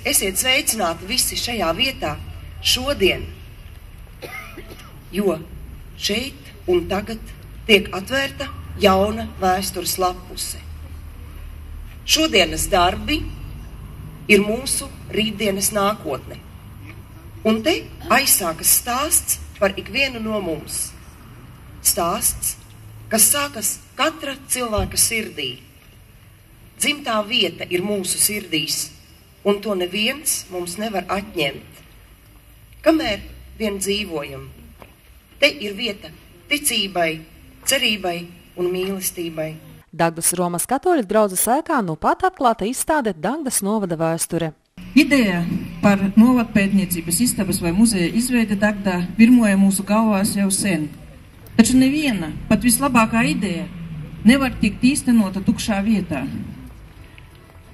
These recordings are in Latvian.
Esiet sveicināti visi šajā vietā šodien, jo šeit un tagad tiek atvērta jauna vēstures lapuse. Šodienas darbi ir mūsu rītdienas nākotne. Un te aizsākas stāsts par ikvienu no mums. Stāsts, kas sākas katra cilvēka sirdī. Dzimtā vieta ir mūsu sirdīs, un to neviens mums nevar atņemt. Kamēr vien dzīvojam, te ir vieta ticībai, cerībai un mīlestībai. Dagdas Romas katoļu draudzes ēkā nu pat atklāta izstāde Dagdas novada vēsture. Ideja par novadpētniecības istabas vai muzeja izveidi Dagdā virmoja mūsu galvās jau sen. Taču neviena, pat vislabākā ideja, nevar tikt īstenota tukšā vietā.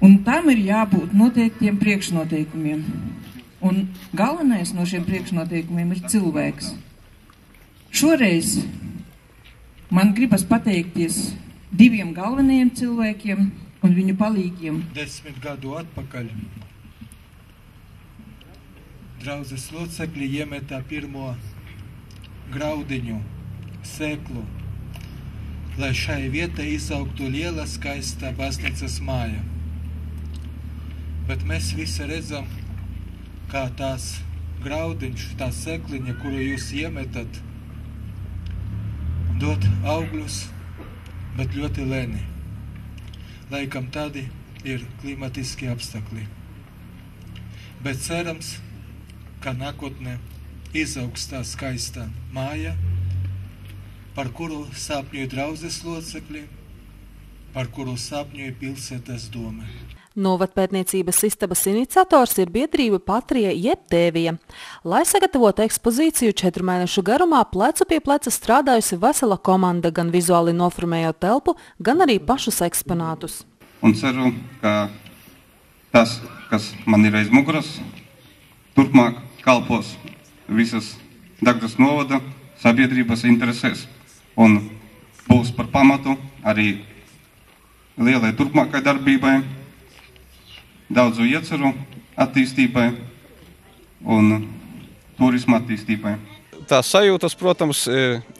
Un tam ir jābūt noteiktiem priekšnoteikumiem. Un galvenais no šiem priekšnoteikumiem ir cilvēks. Šoreiz man gribas pateikties diviem galvenajiem cilvēkiem un viņu palīgiem. 10 gadu atpakaļ draudzes locekļi iemetā pirmo graudiņu, sēklu, lai šai vietai izaugtu liela, skaista baznīcas māja. Bet mēs visi redzam, kā tās graudiņš, tā sēkliņa, kuru jūs iemetat, dod augļus, bet ļoti lēni. Laikam tādi ir klimatiski apstākļi. Bet cerams, ka nākotnē izaugs tā skaista māja, par kuru sapņoja draudzes locekļi, par kuru sapņoja pilsētas doma. Novadpētniecības istabas iniciators ir biedrība Patrija jeb Tēvija. Lai sagatavotu ekspozīciju 4 mēnešu garumā, plecu pie pleca strādājusi vesela komanda, gan vizuāli noformējot telpu, gan arī pašus eksponātus. Un ceru, ka tas, kas man ir aiz muguras, turpmāk kalpos visas Dagdas novada sabiedrības interesēs un būs par pamatu arī lielai turpmākai darbībai, daudzu ieceru attīstībai un turisma attīstībai. Tās sajūtas, protams,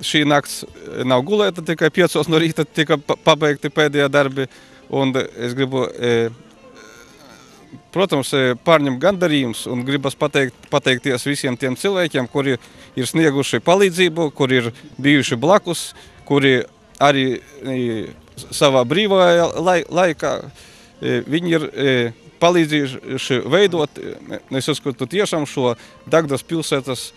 šī nakts nav gulēta, tikai 5 no rīta tika pabeigti pēdējie darbi, un es gribu, protams, pārņemt gandarījums un gribas pateikties visiem tiem cilvēkiem, kuri ir snieguši palīdzību, kuri ir bijuši blakus, kuri arī savā brīvajā laikā viņi ir palīdzījuši veidot, es uzskatu tiešām šo Dagdas pilsētas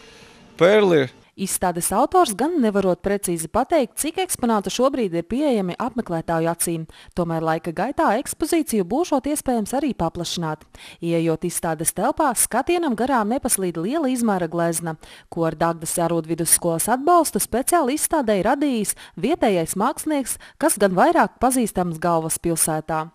perli. Izstādes autors gan nevarot precīzi pateikt, cik eksponātu šobrīd ir pieejami apmeklētāju acīm. Tomēr laika gaitā ekspozīciju būšot iespējams arī paplašināt. Ieejot izstādes telpā, skatienam garām nepaslīd liela izmēra glezna, ko ar Dagdas arodvidusskolas atbalstu speciāli izstādei radījis vietējais mākslinieks, kas gan vairāk pazīstams galvaspilsētā.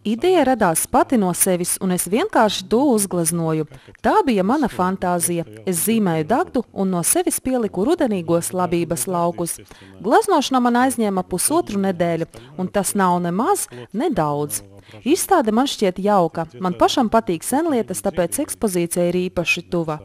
Ideja radās pati no sevis, un es vienkārši to uzgleznoju. Tā bija mana fantāzija. Es zīmēju Dagdu un no sevis pieliku rudenīgos labības laukus. Gleznošana man aizņēma 1,5 nedēļu, un tas nav ne maz, ne daudz. Izstāde man šķiet jauka. Man pašam patīk senlietas, tāpēc ekspozīcija ir īpaši tuva.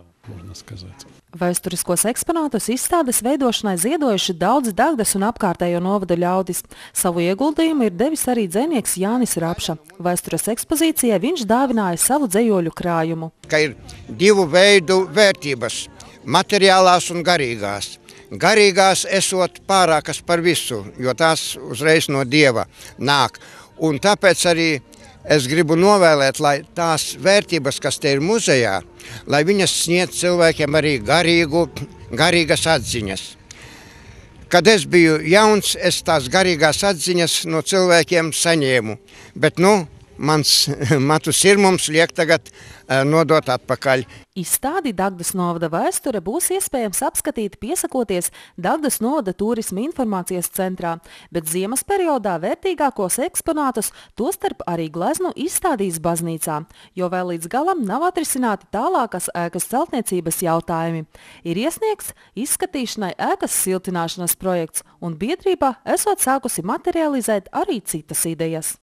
Vēsturiskos eksponātus izstādes veidošanai ziedojuši daudz Dagdas un apkārtējo novada ļaudis. Savu ieguldījumu ir devis arī dzejnieks Jānis Rapša. Vēstures ekspozīcijai viņš dāvināja savu dzejoļu krājumu. Ka ir divu veidu vērtības – materiālās un garīgās. Garīgās esot pārākas par visu, jo tās uzreiz no Dieva nāk. Un tāpēc arī es gribu novēlēt, lai tās vērtības, kas te ir muzejā, lai viņas sniedz cilvēkiem arī garīgas atziņas. Kad es biju jauns, es tās garīgās atziņas no cilvēkiem saņēmu, bet mans matu sirmums liek tagad nodot atpakaļ. Izstādi Dagdas novada vēsture būs iespējams apskatīt piesakoties Dagdas novada turisma informācijas centrā, bet ziemas periodā vērtīgākos eksponātus, tostarp arī gleznu, izstādīs baznīcā, jo vēl līdz galam nav atrisināti tālākas ēkas celtniecības jautājumi. Ir iesniegts izskatīšanai ēkas siltināšanas projekts, un biedrībā esot sākusi materializēt arī citas idejas.